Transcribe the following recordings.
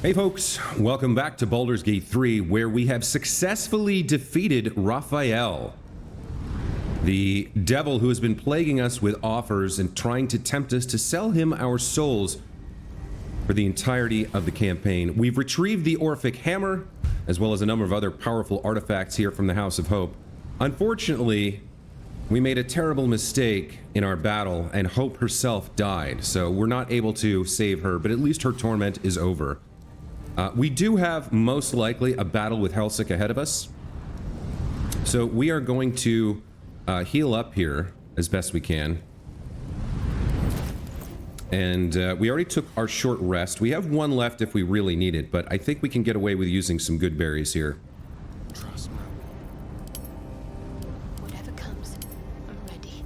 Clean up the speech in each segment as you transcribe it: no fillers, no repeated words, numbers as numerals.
Hey folks, welcome back to Baldur's Gate 3, where we have successfully defeated Raphael, the devil who has been plaguing us with offers and trying to tempt us to sell him our souls for the entirety of the campaign. We've retrieved the Orphic Hammer, as well as a number of other powerful artifacts here from the House of Hope. Unfortunately, we made a terrible mistake in our battle, and Hope herself died, so we're not able to save her, but at least her torment is over. We do have, most likely, a battle with Helsik ahead of us. So we are going to heal up here as best we can. And we already took our short rest. We have one left if we really need it, but I think we can get away with using some good berries here. Trust me. Whatever comes, I'm ready.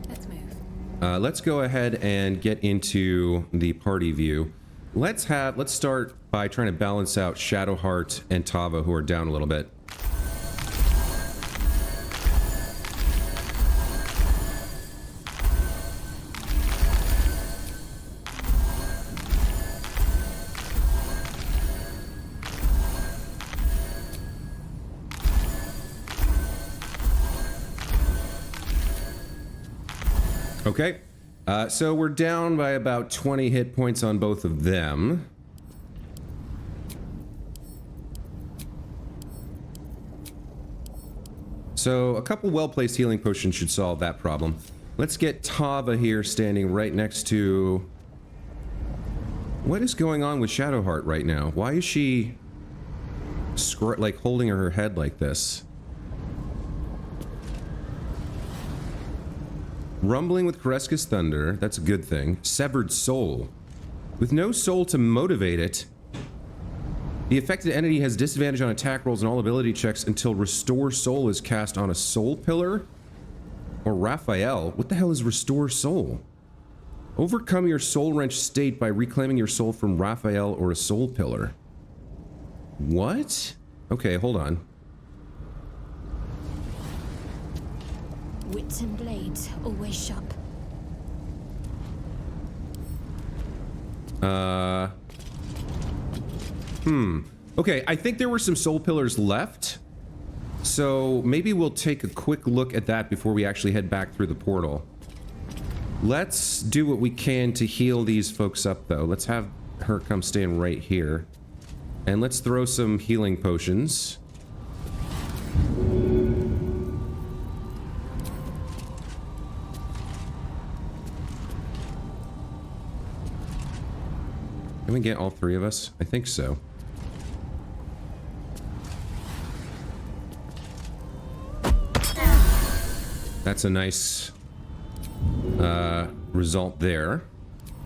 Let's move. Let's go ahead and get into the party view. Let's start by trying to balance out Shadowheart and Tava, who are down a little bit. Okay. So we're down by about 20 hit points on both of them. So a couple well-placed healing potions should solve that problem. Let's get Tava here standing right next to... What is going on with Shadowheart right now? Why is she like holding her head like this? Rumbling with Kreska's thunder, that's a good thing. Severed soul. With no soul to motivate it, the affected entity has disadvantage on attack rolls and all ability checks until Restore Soul is cast on a soul pillar or Raphael. What the hell is Restore Soul? Overcome your soul-wrenched state by reclaiming your soul from Raphael or a soul pillar. What? Okay, hold on. Wits and blades, always sharp. Okay, I think there were some soul pillars left. So maybe we'll take a quick look at that before we actually head back through the portal. Let's do what we can to heal these folks up, though. Let's have her come stand right here. And let's throw some healing potions. Can we get all three of us? I think so. That's a nice result there.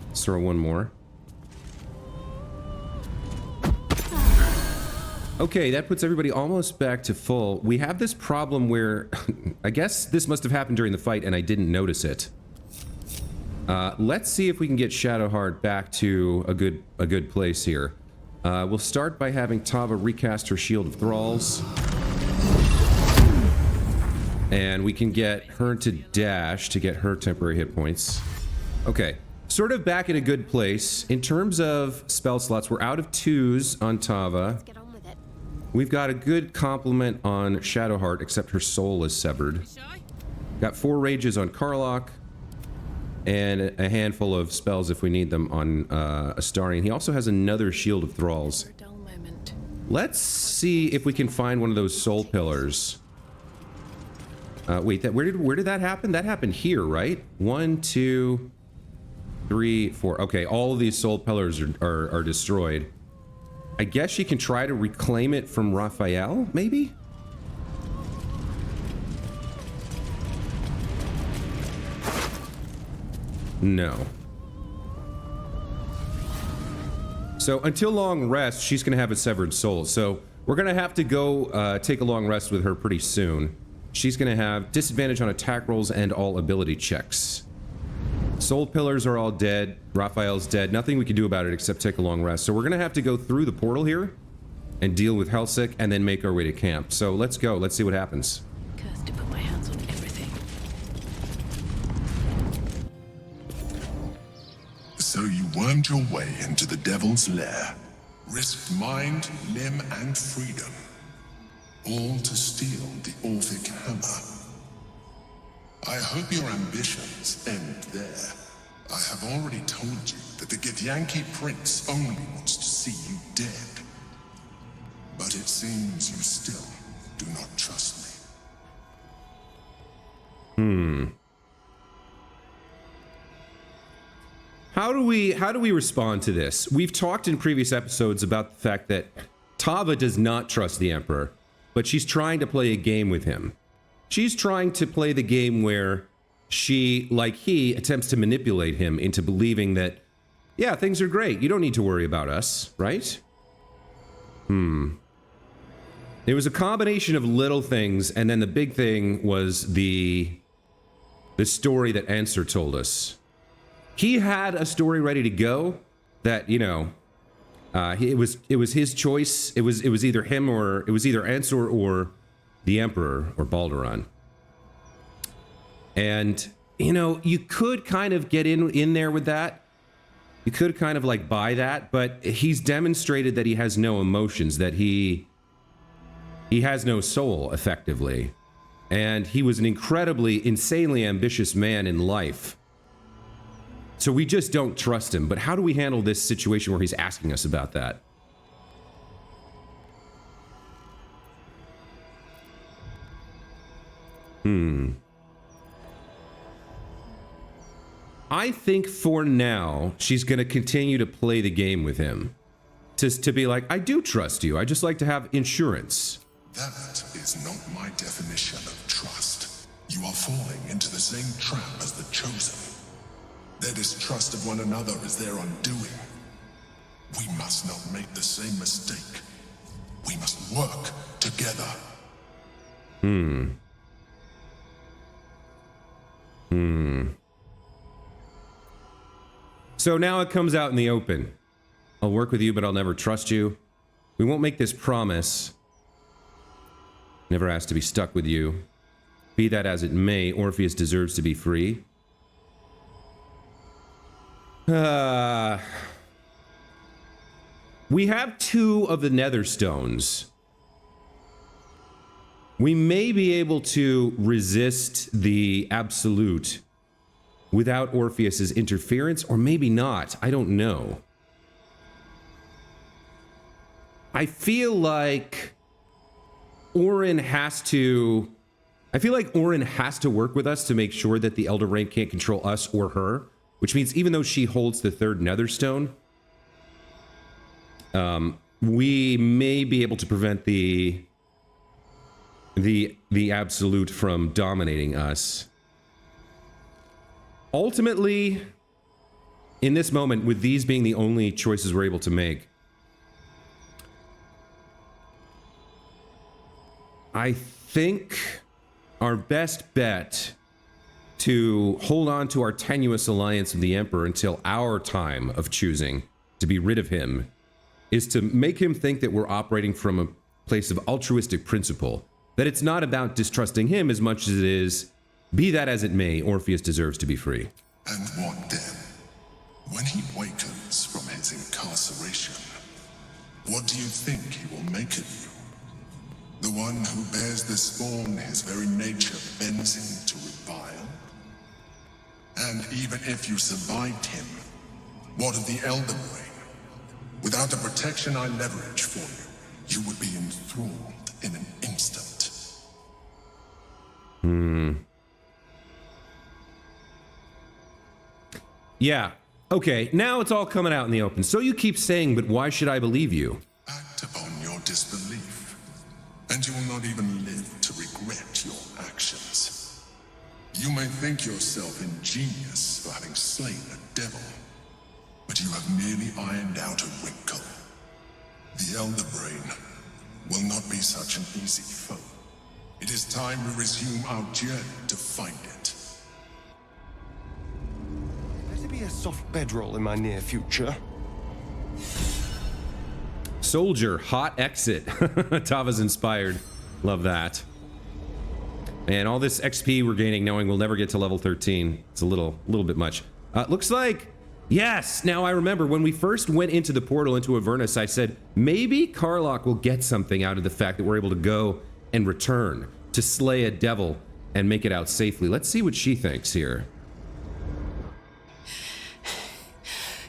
Let's throw one more. Okay, that puts everybody almost back to full. We have this problem where I guess this must have happened during the fight and I didn't notice it. Let's see if we can get Shadowheart back to a good place here. We'll start by having Tava recast her Shield of Thralls. And we can get her to dash to get her temporary hit points. Okay, sort of back in a good place. In terms of spell slots, we're out of 2s on Tava. Let's get on with it. We've got a good complement on Shadowheart, except her soul is severed. Got 4 rages on Karlach. And a handful of spells if we need them on Astarion. He also has another Shield of Thralls. Let's see if we can find one of those soul pillars. Wait, where did that happen? That happened here, right? 1, 2, 3, 4. Okay, all of these soul pillars are destroyed. I guess she can try to reclaim it from Raphael, maybe? No. So until long rest, she's going to have a severed soul. So we're going to have to go take a long rest with her pretty soon. She's going to have disadvantage on attack rolls and all ability checks. Soul pillars are all dead. Raphael's dead. Nothing we can do about it except take a long rest. So we're going to have to go through the portal here and deal with Helsik and then make our way to camp. So let's go. Let's see what happens. Cursed to put my hands on everything. So you wormed your way into the Devil's Lair, risked mind, limb, and freedom, all to steal the Orphic Hammer. I hope your ambitions end there. I have already told you that the Githyanki Prince only wants to see you dead. But it seems you still do not trust me. How do we respond to this? We've talked in previous episodes about the fact that Tava does not trust the Emperor, but she's trying to play a game with him. She's trying to play the game where she, like he, attempts to manipulate him into believing that, yeah, things are great. You don't need to worry about us, right? It was a combination of little things, and then the big thing was the story that Answer told us. He had a story ready to go that, you know, it was his choice. It was either him or it was either Answer or the Emperor or Baldur. And, you know, you could kind of get in there with that. You could kind of like buy that, but he's demonstrated that he has no emotions, that he has no soul, effectively. And he was an incredibly, insanely ambitious man in life. So we just don't trust him. But how do we handle this situation where he's asking us about that? I think for now, she's going to continue to play the game with him. To be like, I do trust you. I just like to have insurance. That is not my definition of trust. You are falling into the same trap as the Chosen. Their distrust of one another is their undoing. We must not make the same mistake. We must work together. So now it comes out in the open. I'll work with you, but I'll never trust you. We won't make this promise. Never asked to be stuck with you. Be that as it may, Orpheus deserves to be free. We have 2 of the Nether Stones. We may be able to resist the Absolute without Orpheus's interference, or maybe not. I don't know. I feel like Orin has to... I feel like Orin has to work with us to make sure that the Elder Rain can't control us or her, which means even though she holds the 3rd Nether Stone, we may be able to prevent the Absolute from dominating us. Ultimately, in this moment, with these being the only choices we're able to make, I think our best bet to hold on to our tenuous alliance with the Emperor until our time of choosing to be rid of him is to make him think that we're operating from a place of altruistic principle, that it's not about distrusting him as much as it is, be that as it may, Orpheus deserves to be free. And what then? When he wakens from his incarceration, what do you think he will make of you? The one who bears the spawn his very nature bends him to revile? And even if you survived him, what of the Elder Brain? Without the protection I leverage for you, you would be enthralled in an instant. Yeah. Okay, now it's all coming out in the open. So you keep saying, but why should I believe you? Act upon your disbelief, and you will not even live to regret your actions. You may think yourself ingenious for having slain a devil, but you have merely ironed out a wrinkle. The Elder Brain will not be such an easy foe. It is time we resume our journey to find it. Better be a soft bedroll in my near future. Soldier, hot exit. Tava's inspired. Love that. And all this XP we're gaining knowing we'll never get to level 13. It's a little bit much. Looks like Yes! Now I remember when we first went into the portal into Avernus, I said, maybe Karlach will get something out of the fact that we're able to go and return to slay a devil and make it out safely. Let's see what she thinks here.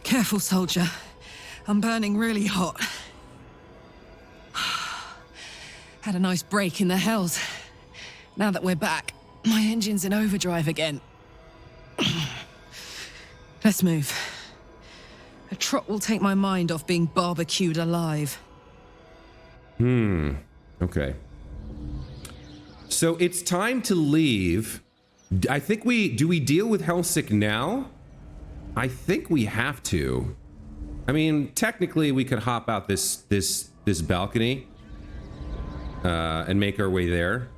Careful, soldier. I'm burning really hot. Had a nice break in the hells. Now that we're back, my engine's in overdrive again. Let's move. A trot will take my mind off being barbecued alive. Okay. So it's time to leave. I think do we deal with Helsik now? I think we have to. I mean, technically we could hop out this balcony and make our way there.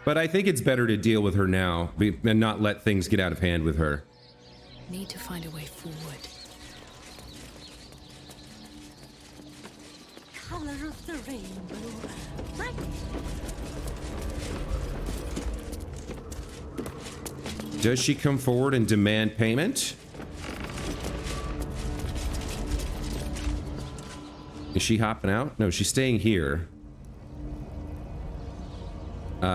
But I think it's better to deal with her now and not let things get out of hand with her. Need to find a way forward. Color of the rainbow. Right. Does she come forward and demand payment? Is she hopping out? No, she's staying here.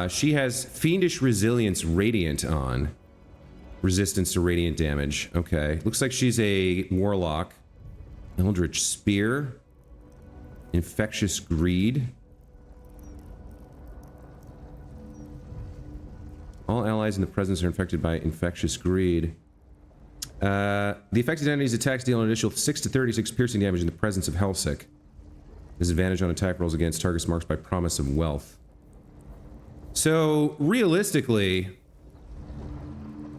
She has Fiendish Resilience Radiant on. Resistance to radiant damage. Okay. Looks like she's a warlock. Eldritch Spear. Infectious Greed. All allies in the presence are infected by Infectious Greed. The affected entity's attacks deal an additional 6 to 36 piercing damage in the presence of Helsik. Disadvantage on attack rolls against targets marked by promise of wealth. So, realistically,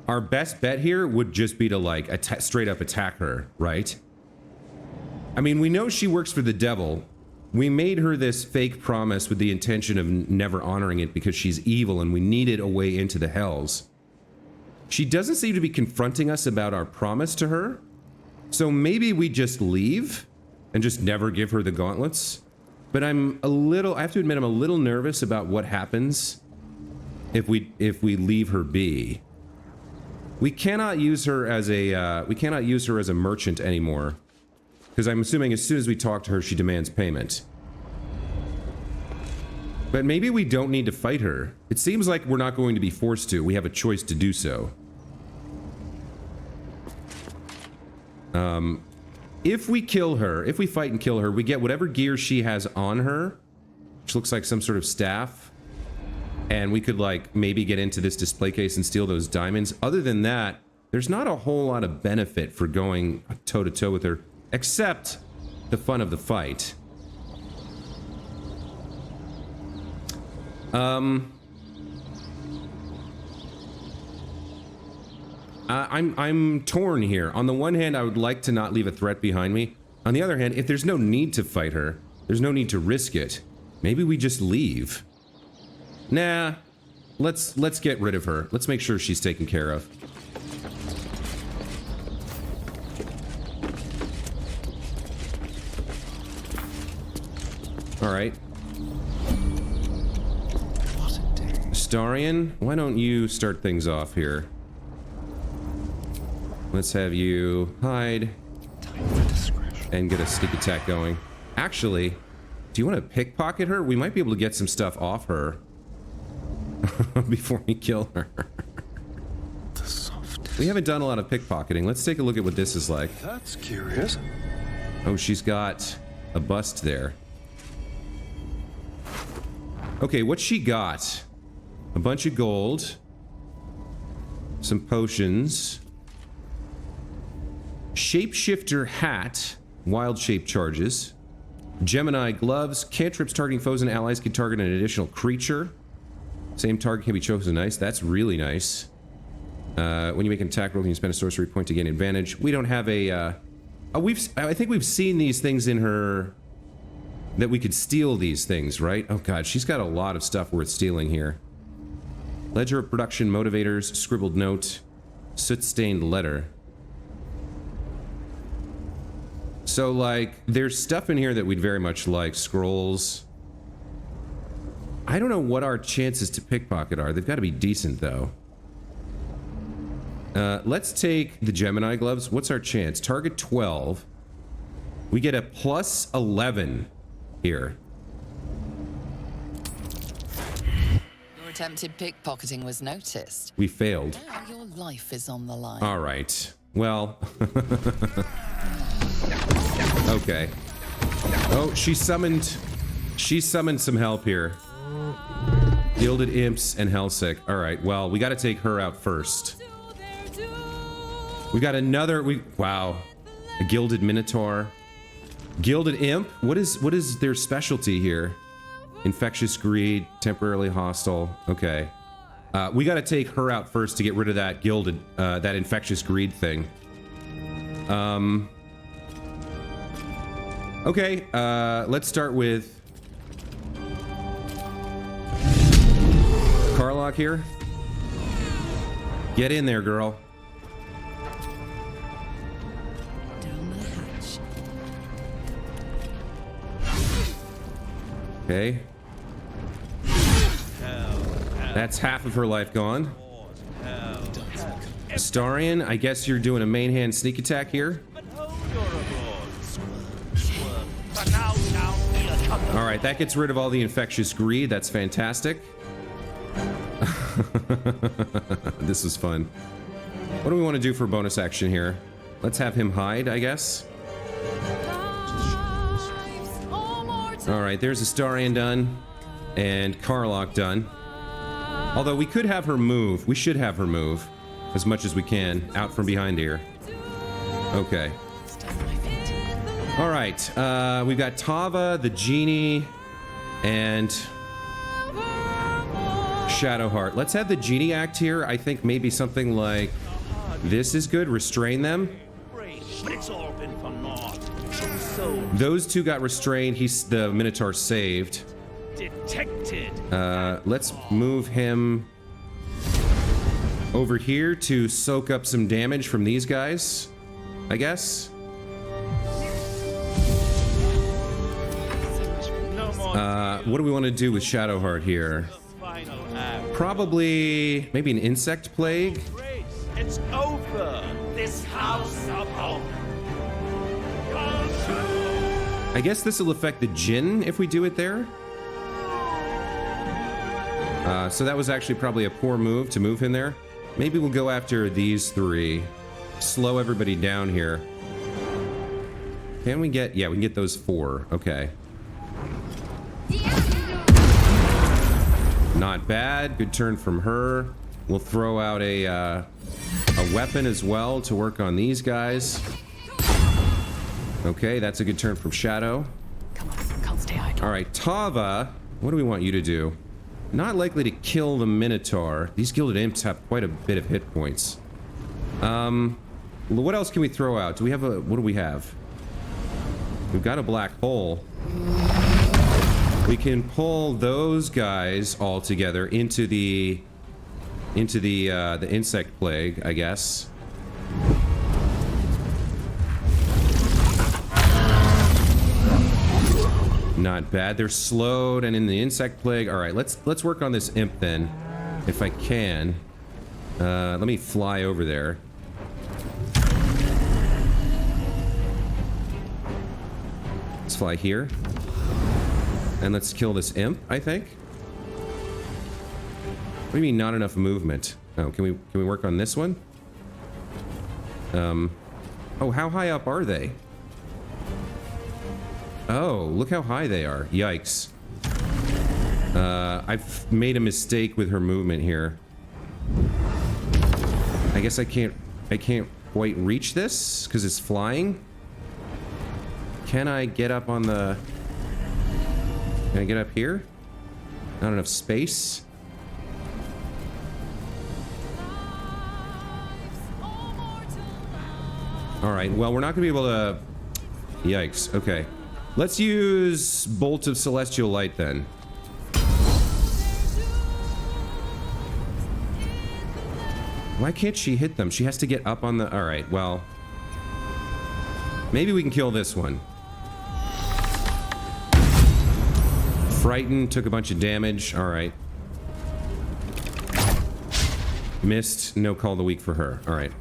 our best bet here would just be to, like, straight up attack her, right? I mean, we know she works for the devil. We made her this fake promise with the intention of never honoring it because she's evil and we needed a way into the hells. She doesn't seem to be confronting us about our promise to her. So maybe we just leave and just never give her the gauntlets. But I have to admit, I'm a little nervous about what happens if we leave her be. We cannot use her as a merchant anymore. Because I'm assuming as soon as we talk to her, she demands payment. But maybe we don't need to fight her. It seems like we're not going to be forced to. We have a choice to do so. If we kill her, if we fight and kill her, we get whatever gear she has on her, which looks like some sort of staff. And we could, like, maybe get into this display case and steal those diamonds. Other than that, there's not a whole lot of benefit for going toe-to-toe with her, except the fun of the fight. I'm torn here. On the one hand, I would like to not leave a threat behind me. On the other hand, if there's no need to fight her, there's no need to risk it. Maybe we just leave. Nah, let's get rid of her. Let's make sure she's taken care of. All right. What a day. Starian, why don't you start things off here? Let's have you hide and get a sneak attack going. Actually, do you want to pickpocket her? We might be able to get some stuff off her before we kill her. The softest. We haven't done a lot of pickpocketing. Let's take a look at what this is like. That's curious. Oh, she's got a bust there. Okay, what's she got? A bunch of gold. Some potions. Shapeshifter hat. Wild shape charges. Gemini gloves. Cantrips targeting foes and allies can target an additional creature. Same target can be chosen. Nice. That's really nice. When you make an attack roll, you can spend a sorcery point to gain advantage. We don't have a... I think we've seen these things in her... That we could steal these things, right? Oh god, she's got a lot of stuff worth stealing here. Ledger of production, motivators, scribbled note, soot-stained letter. So, like, there's stuff in here that we'd very much like. Scrolls. I don't know what our chances to pickpocket are. They've got to be decent, though. Let's take the Gemini gloves. What's our chance? Target 12. We get a plus 11 here. Your attempted pickpocketing was noticed. We failed. Now your life is on the line. All right. Well. Okay. Oh, she summoned some help here. Gilded Imps and Helsik. All right. Well, we got to take her out first. We got another. Wow. A Gilded Minotaur. Gilded Imp. What is their specialty here? Infectious Greed. Temporarily hostile. Okay. We got to take her out first to get rid of that Gilded, that Infectious Greed thing. Okay. Let's start with Karlach here. Get in there, girl. Down the hatch. Okay. That's half of her life gone. Astarion, I guess you're doing a main hand sneak attack here. Alright, that gets rid of all the infectious greed. That's fantastic. This is fun. What do we want to do for bonus action here? Let's have him hide, I guess. Alright, there's Astarion done. And Karlach done. Although we could have her move. We should have her move. As much as we can. Out from behind here. Okay. Alright. We've got Tava, the Genie, and Shadowheart. Let's have the Genie act here. I think maybe something like this is good. Restrain them. Those two got restrained. The Minotaur saved. Detected. Let's move him over here to soak up some damage from these guys, I guess. What do we want to do with Shadowheart here? Probably maybe an insect plague. It's over. This house of hope. I guess this will affect the Jinn if we do it there. So that was actually probably a poor move to move him there. Maybe we'll go after these three. Slow everybody down here. Can we get... Yeah, we can get those 4. Okay. Not bad. Good turn from her. We'll throw out a weapon as well to work on these guys. Okay, that's a good turn from Shadow. Come on, can't stay idle. All right, Tava. What do we want you to do? Not likely to kill the Minotaur. These Gilded Imps have quite a bit of hit points. What else can we throw out? Do we have a... What do we have? We've got a black hole. We can pull those guys all together into the insect plague, I guess. Not bad. They're slowed and in the insect plague. All right, let's work on this imp then, if I can. Let me fly over there. Let's fly here. And let's kill this imp, I think. What do you mean not enough movement? Oh, can we work on this one? Oh, how high up are they? Oh, look how high they are. Yikes. I've made a mistake with her movement here. I guess I can't quite reach this because it's flying. Can I get up on the... Can I get up here? Not enough space. Alright, well, we're not gonna be able to... Yikes, okay. Let's use Bolt of Celestial Light then. Why can't she hit them? She has to get up on the... Alright, well... Maybe we can kill this one. Frightened, took a bunch of damage. Alright. Missed. No call of the week for her. All right.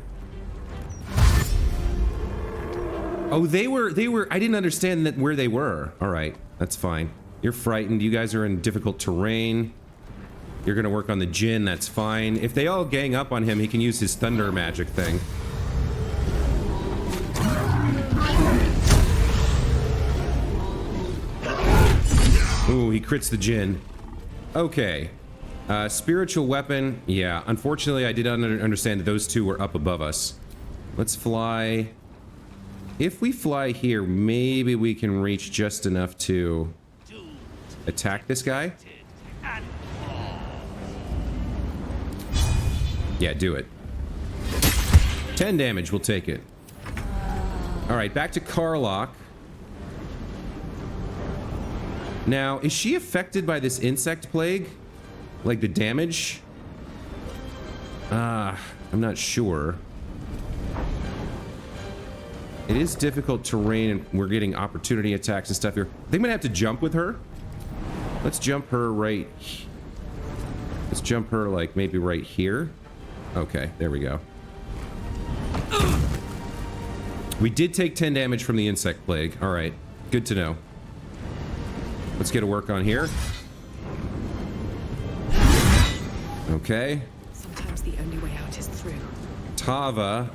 Oh, they were, I didn't understand that where they were. All right, that's fine. You're frightened. You guys are in difficult terrain. You're gonna work on the Jinn, that's fine. If they all gang up on him, he can use his thunder magic thing. Ooh, he crits the Jinn. Okay. Spiritual weapon. Yeah, unfortunately, I did not understand that those two were up above us. Let's fly. If we fly here, maybe we can reach just enough to attack this guy. Yeah, do it. 10 damage, we'll take it. Alright, back to Karlach. Now, is she affected by this insect plague? Like the damage? I'm not sure. It is difficult terrain and we're getting opportunity attacks and stuff here. I think I'm gonna have to jump with her. Let's jump her right... Let's jump her like maybe right here. Okay, there we go. We did take 10 damage from the insect plague. Alright, good to know. Let's get a work on here. Okay. Sometimes the only way out is through. Tava,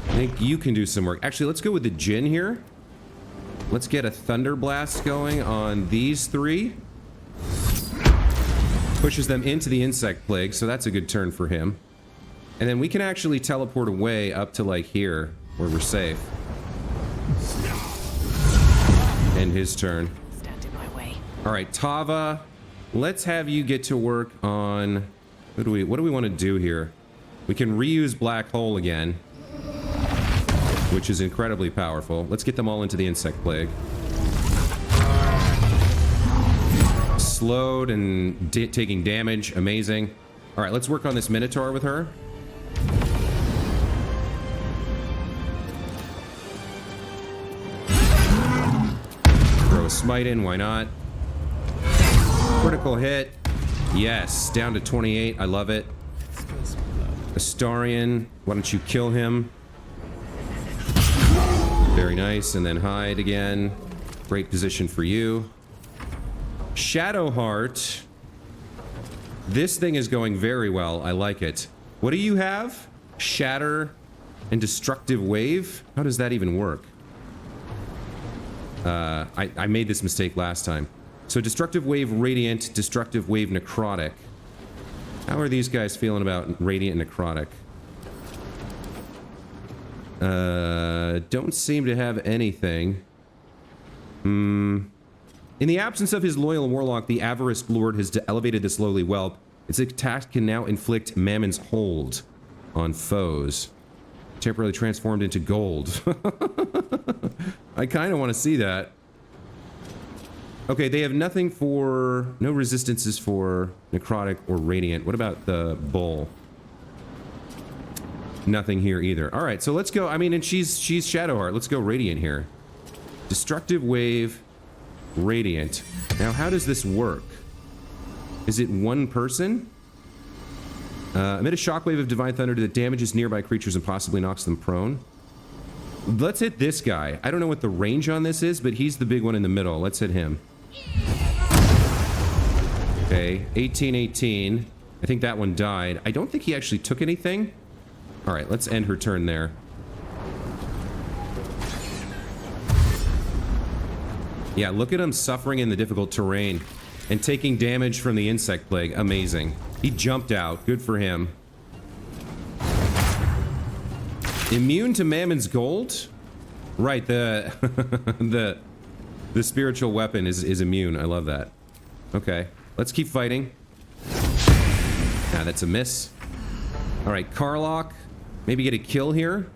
I think you can do some work. Actually, let's go with the Jinn here. Let's get a Thunder Blast going on these three. Pushes them into the insect plague, so that's a good turn for him. And then we can actually teleport away up to like here, where we're safe. End his turn. Stand in my way. All right, Tava, let's have you get to work on... What do we want to do here? We can reuse Black Hole again, which is incredibly powerful. Let's get them all into the insect plague. Slowed and taking damage. Amazing. All right, let's work on this Minotaur with her. Throw a smite in, why not? Critical hit. Yes, down to 28. I love it. Astarion, why don't you kill him? Very nice, and then hide again. Great position for you. Shadowheart. This thing is going very well. I like it. What do you have? Shatter and Destructive Wave? How does that even work? I made this mistake last time. So Destructive Wave Radiant, Destructive Wave Necrotic. How are these guys feeling about Radiant and Necrotic? Don't seem to have anything. In the absence of his loyal warlock, the Avarice Lord has elevated this lowly whelp. Its attack can now inflict Mammon's hold on foes. Temporarily transformed into gold. I kind of want to see that. Okay, they have nothing for... No resistances for Necrotic or Radiant. What about the Bull? Nothing here either. Alright, so let's go. I mean, and she's Shadowheart. Let's go Radiant here. Destructive Wave, Radiant. Now, how does this work? Is it one person? Emit a shockwave of Divine Thunder that damages nearby creatures and possibly knocks them prone. Let's hit this guy. I don't know what the range on this is, but he's the big one in the middle. Let's hit him. Okay, 18. I think that one died. I don't think he actually took anything. All right, let's end her turn there. Yeah, look at him suffering in the difficult terrain and taking damage from the insect plague. Amazing. He jumped out. Good for him. Immune to Mammon's gold? Right, the the spiritual weapon is immune. I love that. Okay, let's keep fighting. Ah, that's a miss. All right, Karlach. Maybe get a kill here.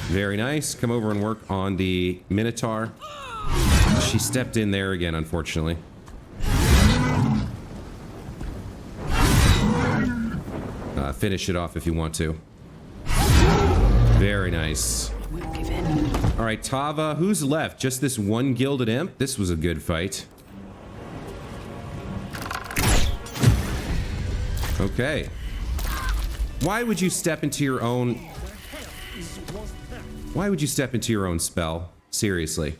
Very nice. Come over and work on the Minotaur. She stepped in there again, unfortunately. Finish it off if you want to. Very nice. Won't give in. All right, Tava. Who's left? Just this one gilded imp? This was a good fight. Okay. Why would you step into your own... Why would you step into your own spell? Seriously.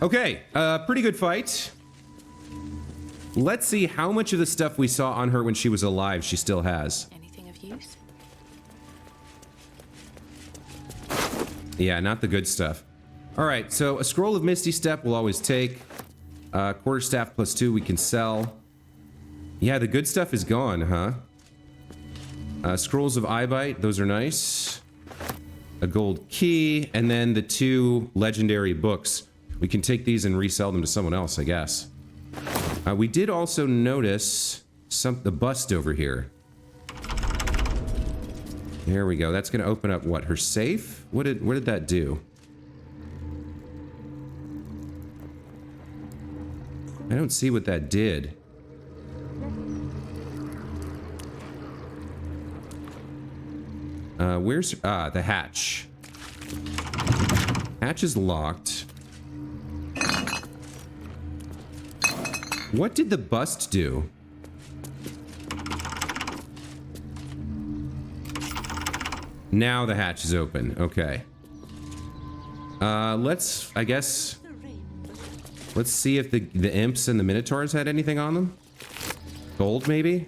Okay, pretty good fight. Let's see how much of the stuff we saw on her when she was alive she still has. Anything of use? Yeah, not the good stuff. All right, so a scroll of Misty Step we'll always take. Quarterstaff +2 we can sell. Yeah, the good stuff is gone, huh? Scrolls of Eyebite, those are nice. A gold key, and then the 2 legendary books. We can take these and resell them to someone else, I guess. We did also notice the bust over here. There we go. That's going to open up what? Her safe? What did that do? I don't see what that did. Where's... the hatch. Hatch is locked. What did the bust do? Now the hatch is open. Okay. Let's... I guess... Let's see if the imps and the minotaurs had anything on them. Gold, maybe?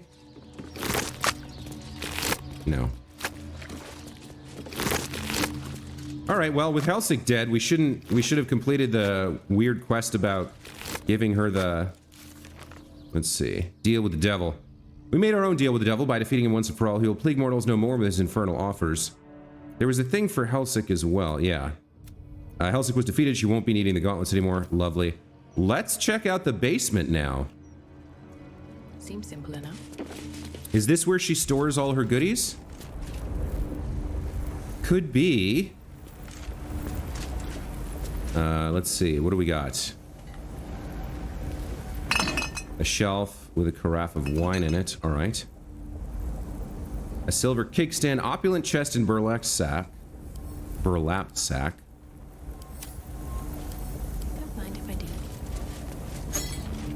No. Alright, well, with Helsik dead, we should have completed the weird quest about giving her the... Let's see. Deal with the devil. We made our own deal with the devil by defeating him once and for all. He will plague mortals no more with his infernal offers. There was a thing for Helsik as well, yeah. Helsik was defeated. She won't be needing the gauntlets anymore. Lovely. Let's check out the basement now. Seems simple enough. Is this where she stores all her goodies? Could be. Let's see. What do we got? A shelf with a carafe of wine in it. All right. A silver kickstand, opulent chest, and burlap sack. Burlap sack. Don't mind if I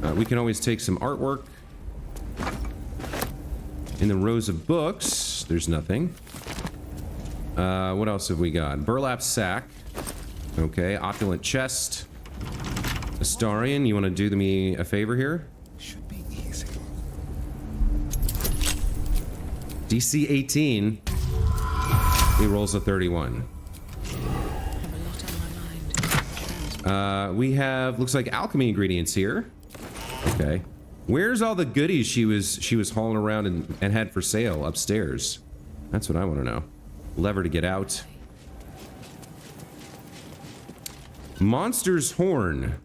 do. We can always take some artwork. In the rows of books, there's nothing. What else have we got? Burlap sack. Okay, opulent chest. Astarion, you want to do me a favor here? Should be easy. DC 18. He rolls a 31. I have a lot on my mind. We have, looks like alchemy ingredients here. Okay. Where's all the goodies she was hauling around and had for sale upstairs? That's what I want to know. Lever to get out. Monster's horn.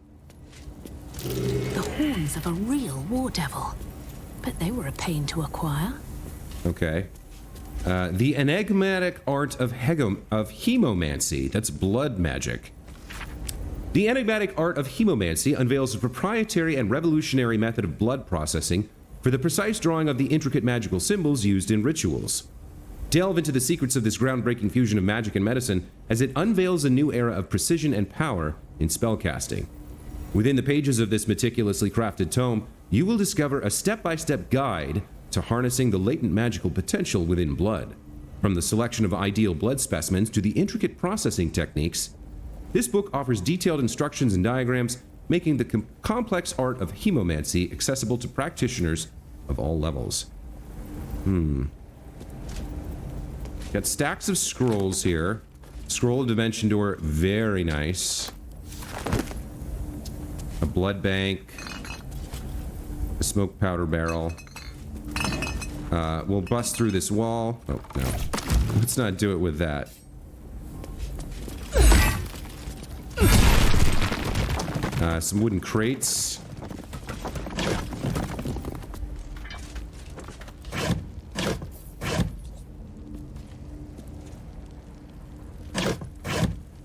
The horns of a real war devil. But they were a pain to acquire. Okay. The enigmatic art of hemomancy. That's blood magic. The enigmatic art of hemomancy unveils a proprietary and revolutionary method of blood processing for the precise drawing of the intricate magical symbols used in rituals. Delve into the secrets of this groundbreaking fusion of magic and medicine as it unveils a new era of precision and power in spellcasting. Within the pages of this meticulously crafted tome, you will discover a step-by-step guide to harnessing the latent magical potential within blood. From the selection of ideal blood specimens to the intricate processing techniques, this book offers detailed instructions and diagrams, making the complex art of hemomancy accessible to practitioners of all levels. Got stacks of scrolls here. Scroll of Dimension Door, very nice. A blood bank. A smoke powder barrel. We'll bust through this wall. Oh, no. Let's not do it with that. Some wooden crates.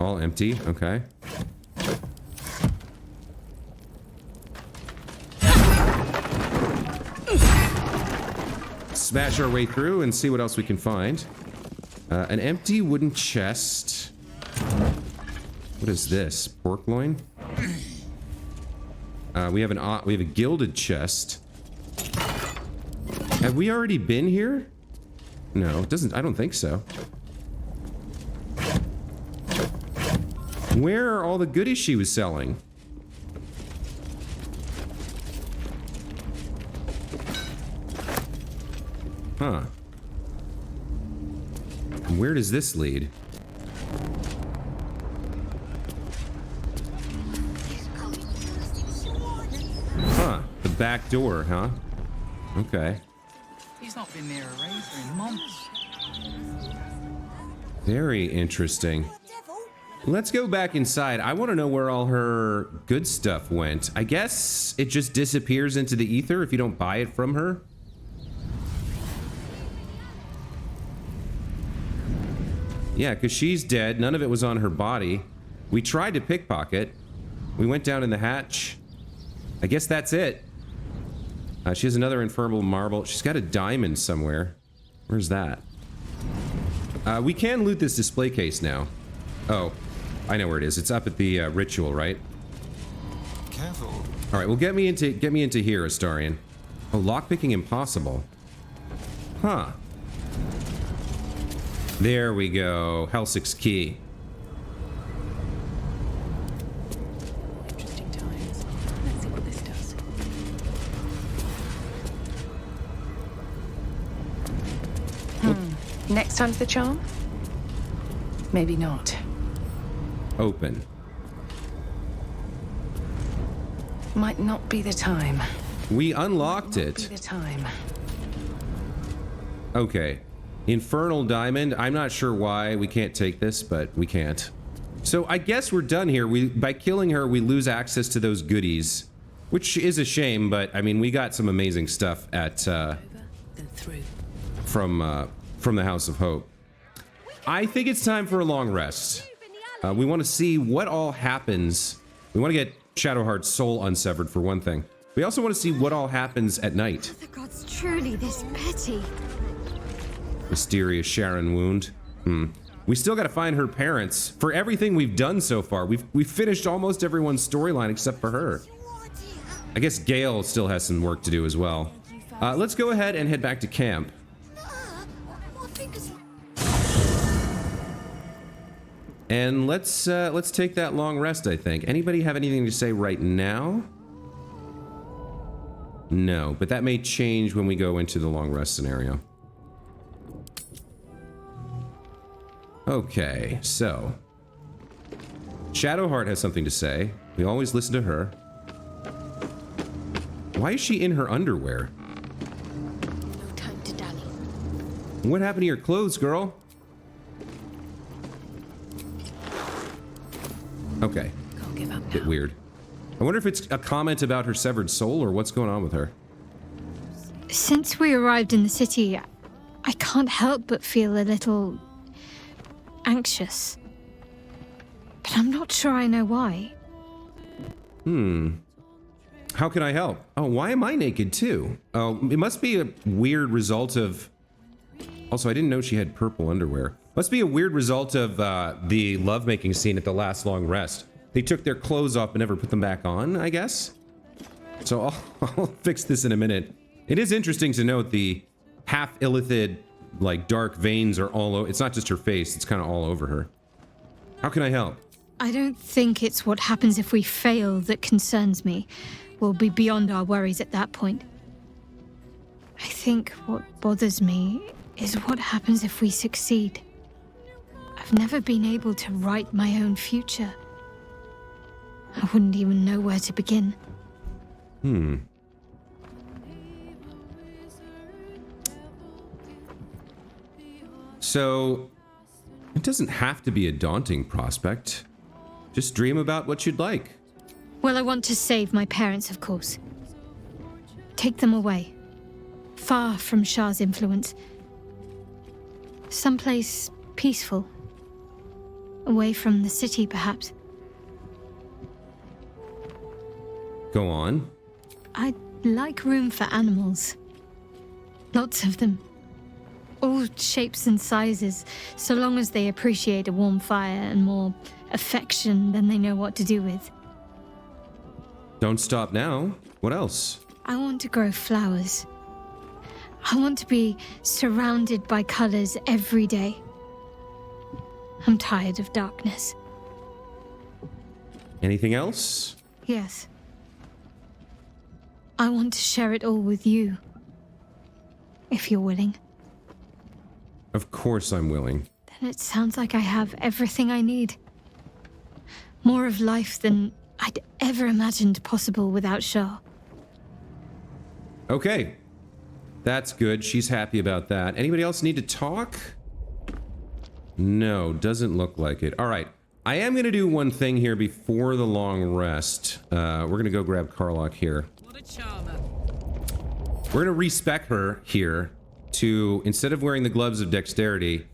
All empty, okay. Smash our way through and see what else we can find. An empty wooden chest. What is this? Pork loin? We have a gilded chest. Have we already been here? No, it doesn't. I don't think so. Where are all the goodies she was selling? Huh. Where does this lead? Huh. The back door, huh? Okay. He's not been near a razor in months. Very interesting. Let's go back inside. I want to know where all her good stuff went. I guess it just disappears into the ether if you don't buy it from her. Yeah, because she's dead. None of it was on her body. We tried to pickpocket. We went down in the hatch. I guess that's it. She has another infernal marble. She's got a diamond somewhere. Where's that? We can loot this display case now. Oh, I know where it is. It's up at the ritual, right? Careful. All right, well, get me into here, Astarion. Oh, lockpicking impossible. Huh. There we go. Helsik's key. Interesting times. Let's see what this does. Next time's the charm? Maybe not. Open. Might not be the time. We unlocked Be it. the time. Okay. Infernal diamond. I'm not sure why we can't take this, but we can't. So I guess we're done here. By killing her, we lose access to those goodies, which is a shame, but I mean, we got some amazing stuff at Then through. from the House of Hope. I think it's time for a long rest. We want to see what all happens. We want to get Shadowheart's soul unsevered for one thing. We also want to see what all happens at night. The gods truly this petty. Mysterious Sharon wound. We still got to find her parents. For everything we've done so far, we've finished almost everyone's storyline except for her. I guess Gale still has some work to do as well. Let's go ahead and head back to camp. And let's take that long rest, I think. Anybody have anything to say right now? No, but that may change when we go into the long rest scenario. Okay, so Shadowheart has something to say. We always listen to her. Why is she in her underwear? No time to dally. What happened to your clothes, girl? Okay. Can't give up Bit now. weird. I wonder if it's a comment about her severed soul or what's going on with her. Since we arrived in the city, I can't help but feel a little anxious. But I'm not sure I know why. How can I help? Oh, why am I naked too? Oh, it must be a weird result of... Also, I didn't know she had purple underwear. Must be a weird result of the lovemaking scene at the last long rest. They took their clothes off and never put them back on, I guess? So I'll fix this in a minute. It is interesting to note the half illithid, like, dark veins are all over. It's not just her face, it's kind of all over her. How can I help? I don't think it's what happens if we fail that concerns me. We'll be beyond our worries at that point. I think what bothers me is what happens if we succeed. I've never been able to write my own future. I wouldn't even know where to begin. So, it doesn't have to be a daunting prospect. Just dream about what you'd like. Well, I want to save my parents, of course. Take them away. Far from Shah's influence. Someplace peaceful. Away from the city, perhaps. Go on. I'd like room for animals. Lots of them. All shapes and sizes, so long as they appreciate a warm fire and more affection than they know what to do with. Don't stop now. What else? I want to grow flowers. I want to be surrounded by colors every day. I'm tired of darkness. Anything else? Yes. I want to share it all with you. If you're willing. Of course I'm willing. Then it sounds like I have everything I need. More of life than I'd ever imagined possible without Shah. Okay. That's good. She's happy about that. Anybody else need to talk? No, doesn't look like it. All right. I am going to do one thing here before the long rest. We're going to go grab Karlach here. What a charmer. We're going to respec her here to, instead of wearing the gloves of dexterity,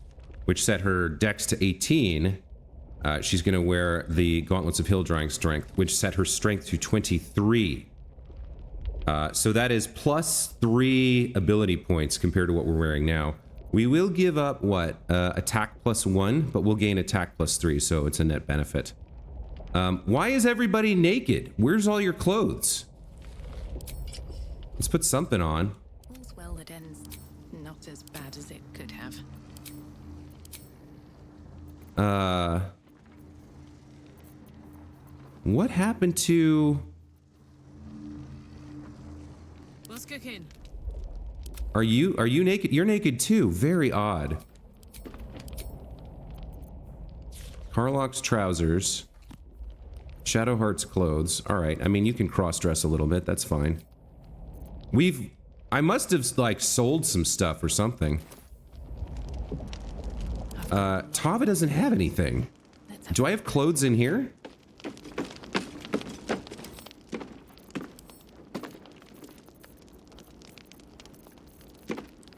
which set her dex to 18, she's going to wear the gauntlets of hill drawing strength, which set her strength to 23. So that is plus 3 ability points compared to what we're wearing now. We will give up, what, attack plus 1, but we'll gain attack plus 3, so it's a net benefit. Why is everybody naked? Where's all your clothes? Let's put something on. All's well that ends not as bad as it could have. What happened to... What's cooking? Are you naked? You're naked too. Very odd. Karlach's trousers. Shadowheart's clothes. Alright, I mean, you can cross-dress a little bit. That's fine. I must have, like, sold some stuff or something. Tava doesn't have anything. Do I have clothes in here?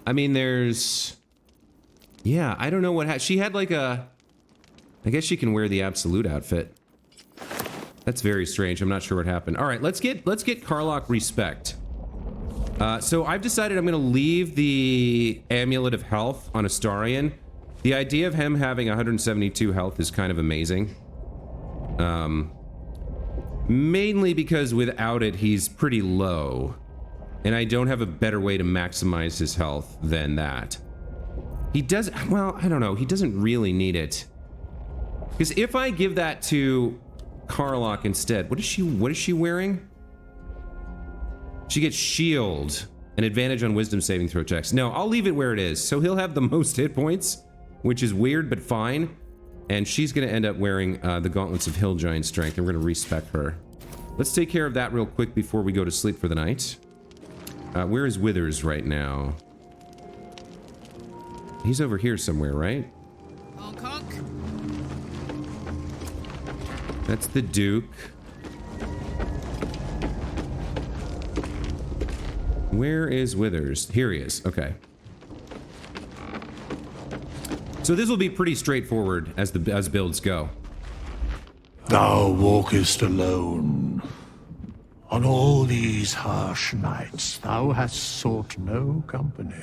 I mean, there's... Yeah, I don't know what... She had like a... I guess she can wear the absolute outfit. That's very strange. I'm not sure what happened. All right, let's get Karlach respect. So I've decided I'm going to leave the Amulet of Health on Astarion. The idea of him having 172 health is kind of amazing. Mainly because without it, he's pretty low. And I don't have a better way to maximize his health than that. He does... Well, I don't know. He doesn't really need it. Because if I give that to Karlach instead... What is she wearing? She gets shield. An advantage on wisdom saving throw checks. No, I'll leave it where it is. So he'll have the most hit points, which is weird, but fine. And she's going to end up wearing the gauntlets of hill giant strength. And we're going to respec her. Let's take care of that real quick before we go to sleep for the night. Where is Withers right now? He's over here somewhere, right? Honk. That's the Duke. Where is Withers? Here he is. Okay. So this will be pretty straightforward as builds go. Thou walkest alone. On all these harsh nights, thou hast sought no company.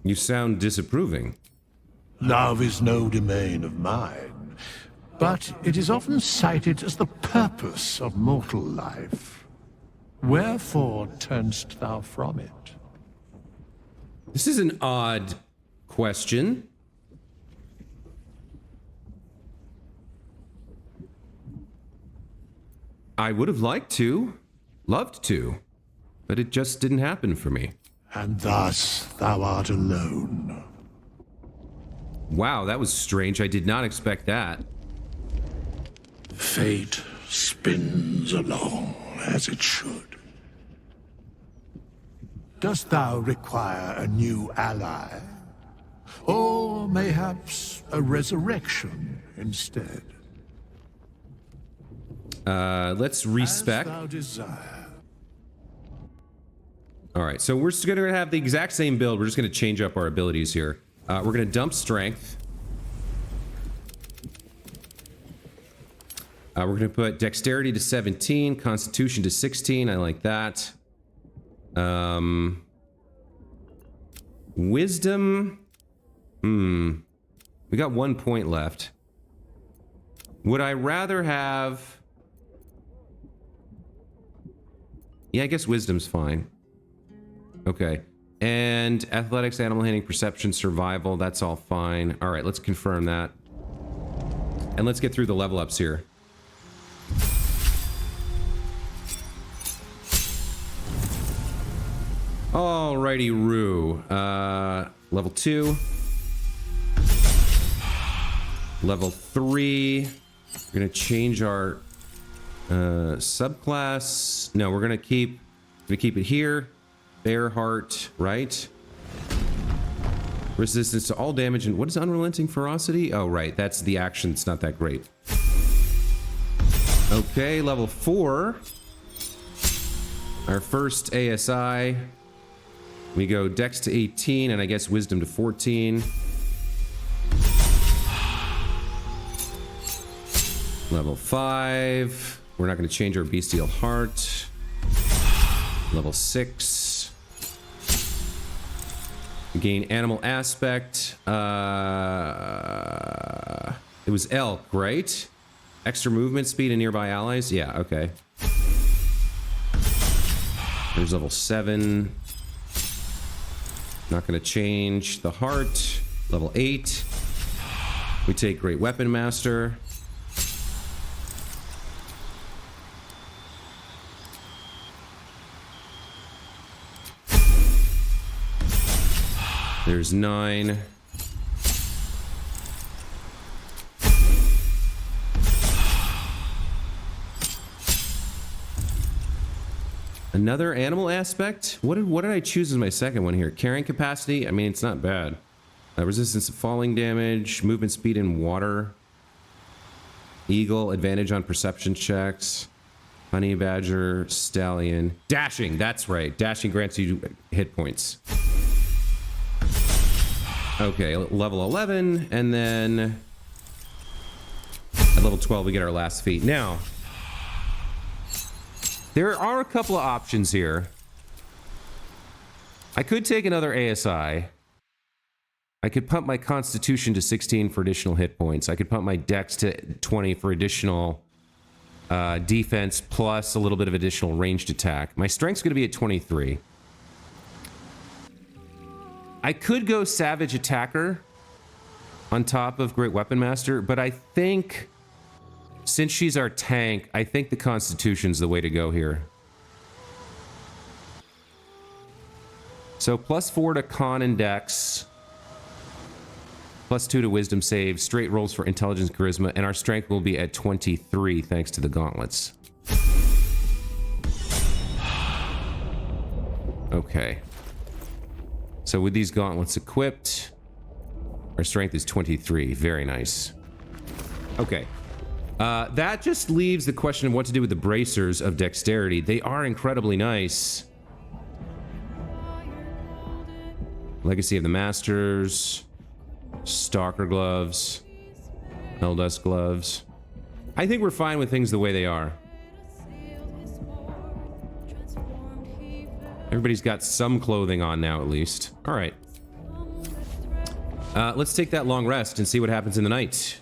You sound disapproving. Love is no domain of mine, but it is often cited as the purpose of mortal life. Wherefore turnst thou from it? This is an odd question. I would have liked to, loved to, but it just didn't happen for me. And thus thou art alone. Wow, that was strange. I did not expect that. Fate spins along as it should. Dost thou require a new ally? Or mayhaps a resurrection instead? Let's respec. As thou desire. All right, so we're just going to have the exact same build. We're just going to change up our abilities here. We're going to dump strength. We're going to put dexterity to 17, constitution to 16. I like that. Wisdom. We got 1 point left. Would I rather have... Yeah, I guess wisdom's fine. Okay. And athletics, animal handling, perception, survival, that's all fine. All right, let's confirm that. And let's get through the level ups here. Alrighty, Roo. Level 2. Level 3. We're gonna change our subclass. No, we're gonna keep it here. Bear heart, right? Resistance to all damage, and what is unrelenting ferocity? Oh, right, that's the action. It's not that great. Okay, level 4. Our first ASI. We go Dex to 18, and I guess Wisdom to 14. Level 5. We're not going to change our Bestial Heart. Level 6. Gain Animal Aspect. It was Elk, right? Extra movement speed and nearby allies? Yeah, okay. There's level 7. Not going to change the heart. Level 8. We take Great Weapon Master. There's 9. Another animal aspect? What did I choose as my second one here? Carrying capacity? I mean, it's not bad. Resistance to falling damage, movement speed in water. Eagle, advantage on perception checks. Honey badger, stallion. Dashing, that's right. Dashing grants you hit points. Okay, level 11, and then at level 12 we get our last feat. Now, there are a couple of options here. I could take another ASI. I could pump my Constitution to 16 for additional hit points. I could pump my Dex to 20 for additional defense, plus a little bit of additional ranged attack. My Strength's going to be at 23. I could go Savage Attacker on top of Great Weapon Master, but I think since she's our tank, I think the Constitution's the way to go here. So +4 to Con and Dex, +2 to Wisdom save, straight rolls for Intelligence, Charisma, and our Strength will be at 23 thanks to the gauntlets. Okay. So with these gauntlets equipped, our Strength is 23. Very nice. Okay. That just leaves the question of what to do with the bracers of dexterity. They are incredibly nice. Legacy of the Masters. Stalker gloves. Helldust gloves. I think we're fine with things the way they are. Everybody's got some clothing on now, at least. All right. Let's take that long rest and see what happens in the night.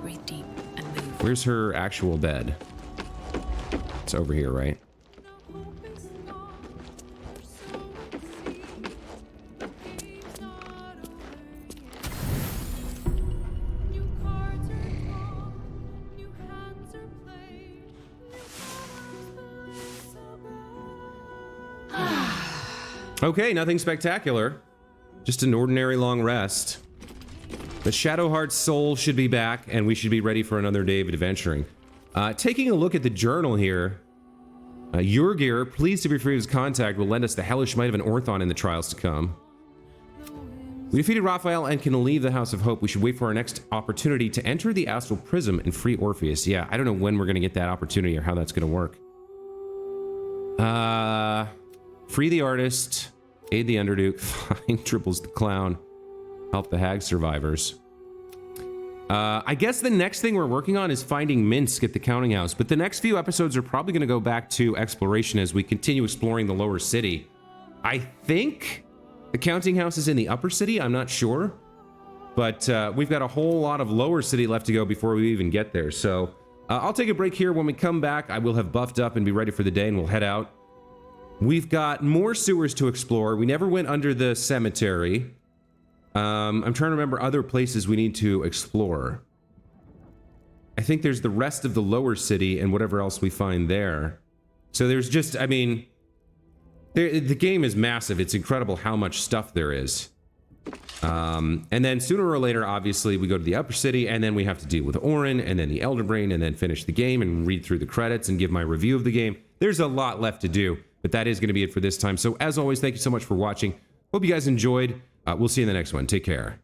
Breathe deep and move. Where's her actual bed? It's over here, right? Okay, nothing spectacular. Just an ordinary long rest. The Shadowheart's soul should be back, and we should be ready for another day of adventuring. Taking a look at the journal here, Jurgir, pleased to be free of his contact, will lend us the hellish might of an Orthon in the trials to come. We defeated Raphael and can leave the House of Hope. We should wait for our next opportunity to enter the Astral Prism and free Orpheus. Yeah, I don't know when we're going to get that opportunity or how that's going to work. Free the artist, aid the Underduke, find Triples the Clown, help the Hag survivors. I guess the next thing we're working on is finding Minsk at the Counting House, but the next few episodes are probably going to go back to exploration as we continue exploring the lower city. I think the Counting House is in the upper city, I'm not sure, but we've got a whole lot of lower city left to go before we even get there, so I'll take a break here. When we come back, I will have buffed up and be ready for the day, and we'll head out. We've got more sewers to explore. We never went under the cemetery. I'm trying to remember other places we need to explore. I think there's the rest of the lower city and whatever else we find there. So there's just, I mean, the game is massive. It's incredible how much stuff there is. And then sooner or later, obviously, we go to the upper city, and then we have to deal with Orin, and then the Elder Brain, and then finish the game and read through the credits and give my review of the game. There's a lot left to do, but that is going to be it for this time. So as always, thank you so much for watching. Hope you guys enjoyed. We'll see you in the next one. Take care.